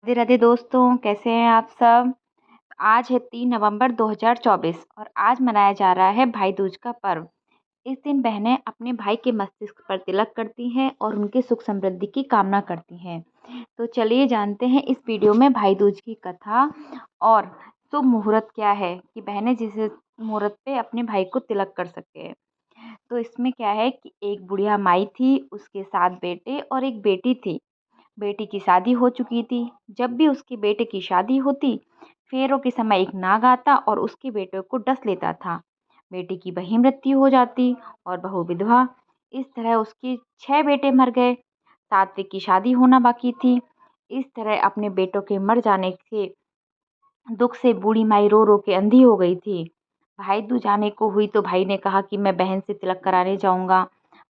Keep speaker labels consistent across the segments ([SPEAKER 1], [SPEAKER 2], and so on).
[SPEAKER 1] राधे राधे दोस्तों, कैसे हैं आप सब। आज है 3 नवंबर 2024 और आज मनाया जा रहा है भाई दूज का पर्व। इस दिन बहनें अपने भाई के मस्तिष्क पर तिलक करती हैं और उनके सुख समृद्धि की कामना करती हैं। तो चलिए जानते हैं इस वीडियो में भाई दूज की कथा और शुभ मुहूर्त क्या है कि बहनें जिस मुहूर्त पे अपने भाई को तिलक कर सके। तो इसमें क्या है कि एक बुढ़िया माई थी, उसके 7 बेटे और एक बेटी थी। बेटी की शादी हो चुकी थी। जब भी उसके बेटे की शादी होती, फेरों के समय एक नाग आता और उसके बेटे को डस लेता था। बेटी की वहीं मृत्यु हो जाती और बहू विधवा। इस तरह उसके 6 बेटे मर गए। 7वें की शादी होना बाकी थी। इस तरह अपने बेटों के मर जाने के दुख से बूढ़ी माई रो रो के अंधी हो गई थी। भाई दूज आने को हुई तो भाई ने कहा कि मैं बहन से तिलक कराने जाऊंगा।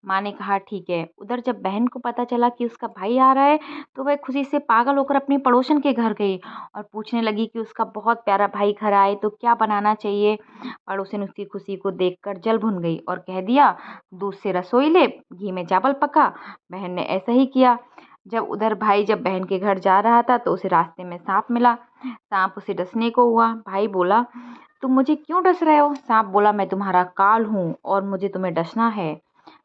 [SPEAKER 1] माँ ने कहा ठीक है। उधर जब बहन को पता चला कि उसका भाई आ रहा है तो वह खुशी से पागल होकर अपनी पड़ोसन के घर गई और पूछने लगी कि उसका बहुत प्यारा भाई घर आए तो क्या बनाना चाहिए। पड़ोसन उसकी खुशी को देखकर जल भुन गई और कह दिया, दूध से रसोई ले, घी में चावल पका। बहन ने ऐसा ही किया। जब बहन के घर जा रहा था तो उसे रास्ते में सांप मिला। सांप उसे डसने को हुआ। भाई बोला, तुम मुझे क्यों डस रहे हो। सांप बोला, मैं तुम्हारा काल हूँ और मुझे तुम्हें डसना है।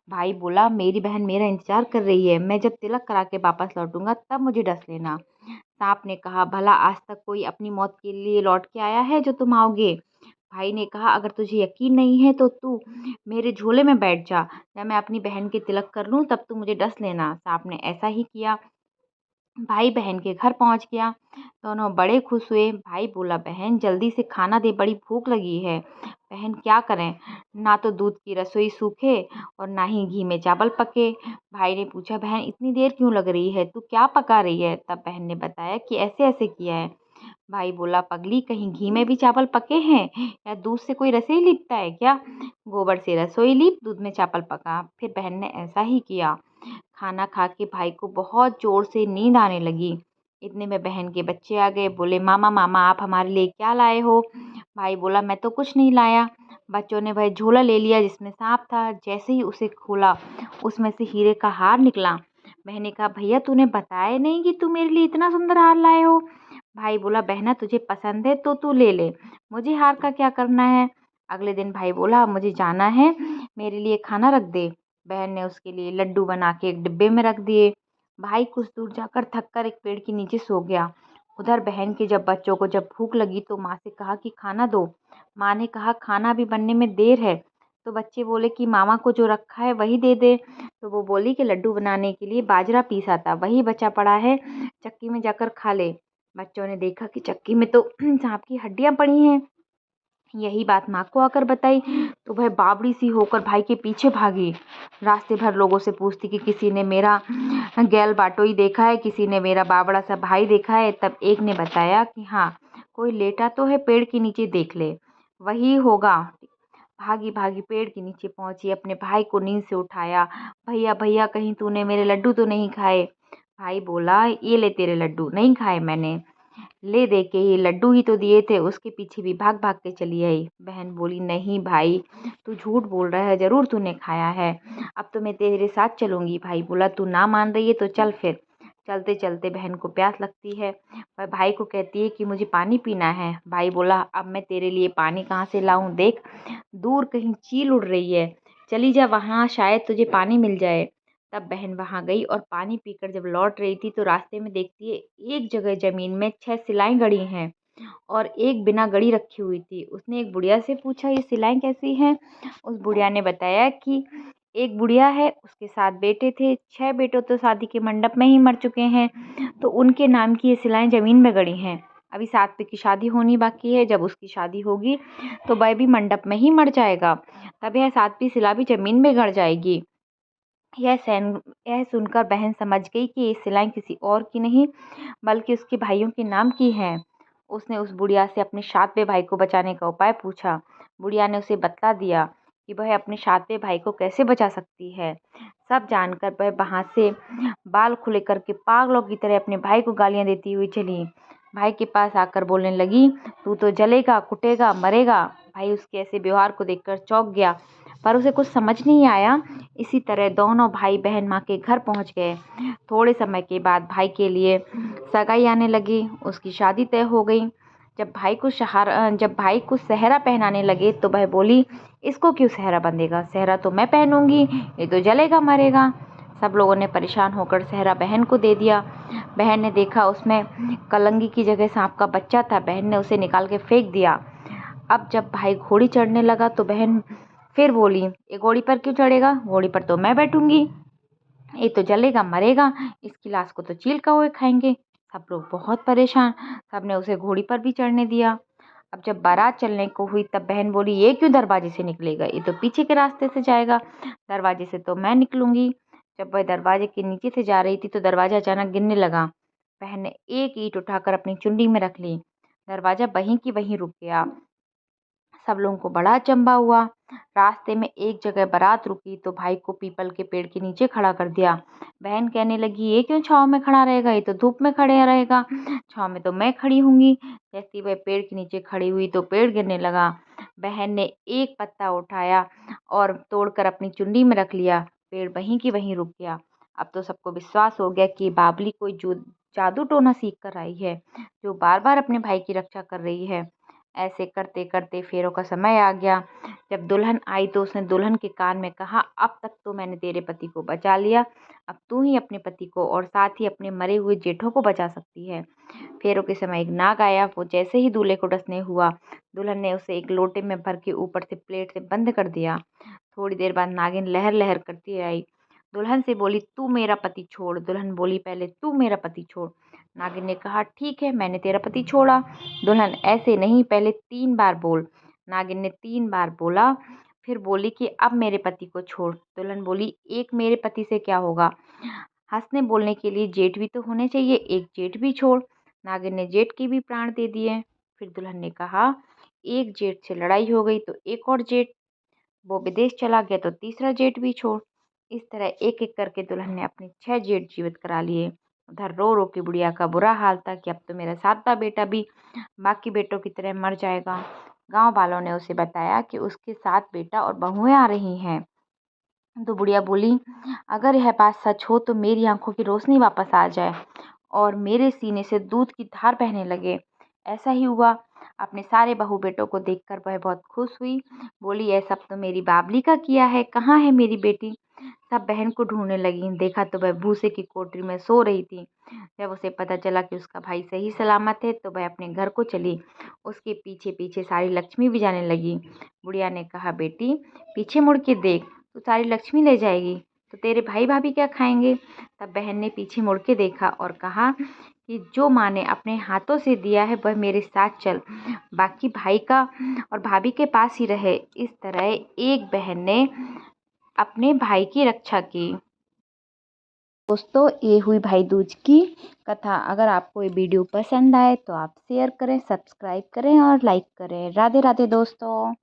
[SPEAKER 1] भाई बोला, मेरी बहन मेरा इंतजार कर रही है, मैं जब तिलक करा के वापस लौटूंगा तब मुझे डस लेना। सांप ने कहा, भला आज तक कोई अपनी मौत के लिए लौट के आया है जो तुम आओगे। भाई ने कहा, अगर तुझे यकीन नहीं है तो तू मेरे झोले में बैठ जा। जब मैं अपनी बहन के तिलक कर लूं तब तू मुझे डस लेना। सांप ने ऐसा ही किया। भाई बहन के घर पहुंच गया। दोनों बड़े खुश हुए। भाई बोला, बहन जल्दी से खाना दे, बड़ी भूख लगी है। बहन क्या करें, ना तो दूध की रसोई सूखे और ना ही घी में चावल पके। भाई ने पूछा, बहन इतनी देर क्यों लग रही है, तू क्या पका रही है। तब बहन ने बताया कि ऐसे ऐसे किया है। भाई बोला, पगली कहीं घी में भी चावल पके हैं या दूध से कोई रसोई लिपता है क्या। गोबर से रसोई लीप, दूध में चावल पका। फिर बहन ने ऐसा ही किया। खाना खा के भाई को बहुत जोर से नींद आने लगी। इतने में बहन के बच्चे आ गए। बोले, मामा मामा आप हमारे लिए क्या लाए हो। भाई बोला, मैं तो कुछ नहीं लाया। बच्चों ने वह झोला ले लिया जिसमें सांप था। जैसे ही उसे खोला उसमें से हीरे का हार निकला। बहन ने कहा, भैया तूने बताया नहीं कि तू मेरे लिए इतना सुंदर हार लाए हो। भाई बोला, बहना तुझे पसंद है तो तू ले ले, मुझे हार का क्या करना है। अगले दिन भाई बोला, मुझे जाना है, मेरे लिए खाना रख दे। बहन ने उसके लिए लड्डू बना के एक डिब्बे में रख दिए। भाई कुछ दूर जाकर थककर एक पेड़ के नीचे सो गया। उधर बहन के बच्चों को जब भूख लगी तो माँ से कहा कि खाना दो। माँ ने कहा, खाना भी बनने में देर है। तो बच्चे बोले कि मामा को जो रखा है वही दे दे। तो वो बोली कि लड्डू बनाने के लिए बाजरा पीसा था, वही बचा पड़ा है, चक्की में जाकर खा ले। बच्चों ने देखा कि चक्की में तो सांप की हड्डियां पड़ी हैं। यही बात माँ को आकर बताई तो वह बावड़ी सी होकर भाई के पीछे भागी। रास्ते भर लोगों से पूछती कि किसी ने मेरा गैल बाटोई देखा है, किसी ने मेरा बावड़ा सा भाई देखा है। तब एक ने बताया कि हाँ, कोई लेटा तो है, पेड़ के नीचे देख ले, वही होगा। भागी भागी पेड़ के नीचे पहुंची, अपने भाई को नींद से उठाया। भैया भैया कहीं तूने मेरे लड्डू तो नहीं खाए। भाई बोला, ये ले तेरे लड्डू, नहीं खाए मैंने, ले दे के ये लड्डू ही तो दिए थे। उसके पीछे भी भाग भाग के चली आई। बहन बोली, नहीं भाई तू झूठ बोल रहा है, जरूर तूने खाया है, अब तो मैं तेरे साथ चलूंगी। भाई बोला, तू ना मान रही है तो चल फिर। चलते चलते बहन को प्यास लगती है। वह भाई को कहती है कि मुझे पानी पीना है। भाई बोला, अब मैं तेरे लिए पानी कहाँ से लाऊं, देख दूर कहीं चील उड़ रही है, चली जा वहाँ, शायद तुझे पानी मिल जाए। तब बहन वहां गई और पानी पीकर जब लौट रही थी तो रास्ते में देखती है एक जगह जमीन में 6 सिलाएं गड़ी हैं और एक बिना गड़ी रखी हुई थी। उसने एक बुढ़िया से पूछा, ये सिलाएं कैसी हैं। उस बुढ़िया ने बताया कि एक बुढ़िया है, उसके 7 बेटे थे, 6 बेटों तो शादी के मंडप में ही मर चुके हैं, तो उनके नाम की ये सिलाएं जमीन में गड़ी हैं। अभी 7वें की शादी होनी बाकी है, जब उसकी शादी होगी तो वह भी मंडप में ही मर जाएगा, तब यह 7वीं सिला भी जमीन में गड़ जाएगी। यह सुनकर बहन समझ गई कि ये सिलाएं किसी और की नहीं बल्कि उसके भाइयों के नाम की हैं। उसने उस बुढ़िया से अपने 7वें भाई को बचाने का उपाय पूछा। बुढ़िया ने उसे बतला दिया कि वह अपने 7वें भाई को कैसे बचा सकती है। सब जानकर वह वहां से बाल खुले करके पागलों की तरह अपने भाई को गालियां देती हुई चली। भाई के पास आकर बोलने लगी, तू तो जलेगा, कुटेगा, मरेगा। भाई उसके ऐसे व्यवहार को देखकर चौंक गया। पर उसे कुछ समझ नहीं आया। इसी तरह दोनों भाई बहन माँ के घर पहुँच गए। थोड़े समय के बाद भाई के लिए सगाई आने लगी, उसकी शादी तय हो गई। जब भाई को सेहरा पहनाने लगे तो वह बोली, इसको क्यों सेहरा बंधेगा, सेहरा तो मैं पहनूंगी, ये तो जलेगा मरेगा। सब लोगों ने परेशान होकर सेहरा बहन को दे दिया। बहन ने देखा उसमें कलंगी की जगह सांप का बच्चा था। बहन ने उसे निकाल के फेंक दिया। अब जब भाई घोड़ी चढ़ने लगा तो बहन फिर बोली, ये घोड़ी पर क्यों चढ़ेगा, घोड़ी पर तो मैं बैठूंगी, ये तो जलेगा मरेगा, इसकी लाश को तो चील कौवे खाएंगे। सब लोग बहुत परेशान, सबने उसे घोड़ी पर भी चढ़ने दिया। अब जब बारात चलने को हुई तब बहन बोली, ये क्यों दरवाजे से निकलेगा, ये तो पीछे के रास्ते से जाएगा, दरवाजे से तो मैं निकलूंगी। जब वह दरवाजे के नीचे से जा रही थी तो दरवाजा अचानक गिरने लगा। बहन ने एक ईंट उठाकर अपनी चुंडी में रख ली, दरवाजा वहीं की वहीं रुक गया। सब लोगों को बड़ा अचंभा हुआ। रास्ते में एक जगह बारात रुकी तो भाई को पीपल के पेड़ के नीचे खड़ा कर दिया। बहन कहने लगी, ये क्यों छांव में खड़ा रहेगा, ये तो धूप में खड़े रहेगा, छांव में तो मैं खड़ी होंगी। जैसे वह पेड़ के नीचे खड़ी हुई तो पेड़ गिरने लगा। बहन ने एक पत्ता उठाया और तोड़कर अपनी चुंडी में रख लिया, पेड़ वहीं की वहीं रुक गया। अब तो सबको विश्वास हो गया कि बाबली कोई जो जादू टोना सीख कर आई है, जो बार बार अपने भाई की रक्षा कर रही है। ऐसे करते करते फेरों का समय आ गया। जब दुल्हन आई तो उसने दुल्हन के कान में कहा, अब तक तो मैंने तेरे पति को बचा लिया, अब तू ही अपने पति को और साथ ही अपने मरे हुए जेठों को बचा सकती है। फेरों के समय एक नाग आया। वो जैसे ही दूल्हे को डसने हुआ, दुल्हन ने उसे एक लोटे में भर के ऊपर से प्लेट से बंद कर दिया। थोड़ी देर बाद नागिन लहर लहर करती आई, दुल्हन से बोली, तू मेरा पति छोड़। दुल्हन बोली, पहले तू मेरा पति छोड़। नागिन ने कहा, ठीक है, मैंने तेरा पति छोड़ा। दुल्हन, ऐसे नहीं, पहले 3 बार बोल। नागिन ने 3 बार बोला, फिर बोली कि अब मेरे पति को छोड़। दुल्हन बोली, एक मेरे पति से क्या होगा, हंसने बोलने के लिए जेठ भी तो होने चाहिए, एक जेठ भी छोड़। नागिन ने जेठ के भी प्राण दे दिए। फिर दुल्हन ने कहा, एक जेठ से लड़ाई हो गई तो एक और जेठ, वो विदेश चला गया तो तीसरा जेठ भी छोड़। इस तरह एक एक करके दुल्हन ने अपने 6 जेठ जीवित करा लिए। उधर रो रो के बुढ़िया का बुरा हाल था कि अब तो मेरा 7वां बेटा भी बाकी बेटों की तरह मर जाएगा। गांव वालों ने उसे बताया कि उसके 7 बेटा और बहुएं आ रही हैं। तो बुढ़िया बोली, अगर यह बात सच हो तो मेरी आंखों की रोशनी वापस आ जाए और मेरे सीने से दूध की धार बहने लगे। ऐसा ही हुआ। अपने सारे बहू बेटों को देखकर वह बहुत खुश हुई। बोली, यह सब तो मेरी बाबली का किया है, कहाँ है मेरी बेटी। सब बहन को ढूंढने लगी। देखा तो वह भूसे की कोठरी में सो रही थी। जब उसे पता चला कि उसका भाई सही सलामत है तो वह अपने घर को चली। उसके पीछे पीछे सारी लक्ष्मी भी जाने लगी। बुढ़िया ने कहा, बेटी पीछे मुड़ के देख, तो सारी लक्ष्मी ले जाएगी तो तेरे भाई भाभी क्या खाएंगे। तब बहन ने पीछे मुड़ के देखा और कहा कि जो माँ ने अपने हाथों से दिया है वह मेरे साथ चल, बाकी भाई का और भाभी के पास ही रहे। इस तरह एक बहन ने अपने भाई की रक्षा की। दोस्तों, ये हुई भाई दूज की कथा। अगर आपको ये वीडियो पसंद आए तो आप शेयर करें, सब्सक्राइब करें और लाइक करें। राधे राधे दोस्तों।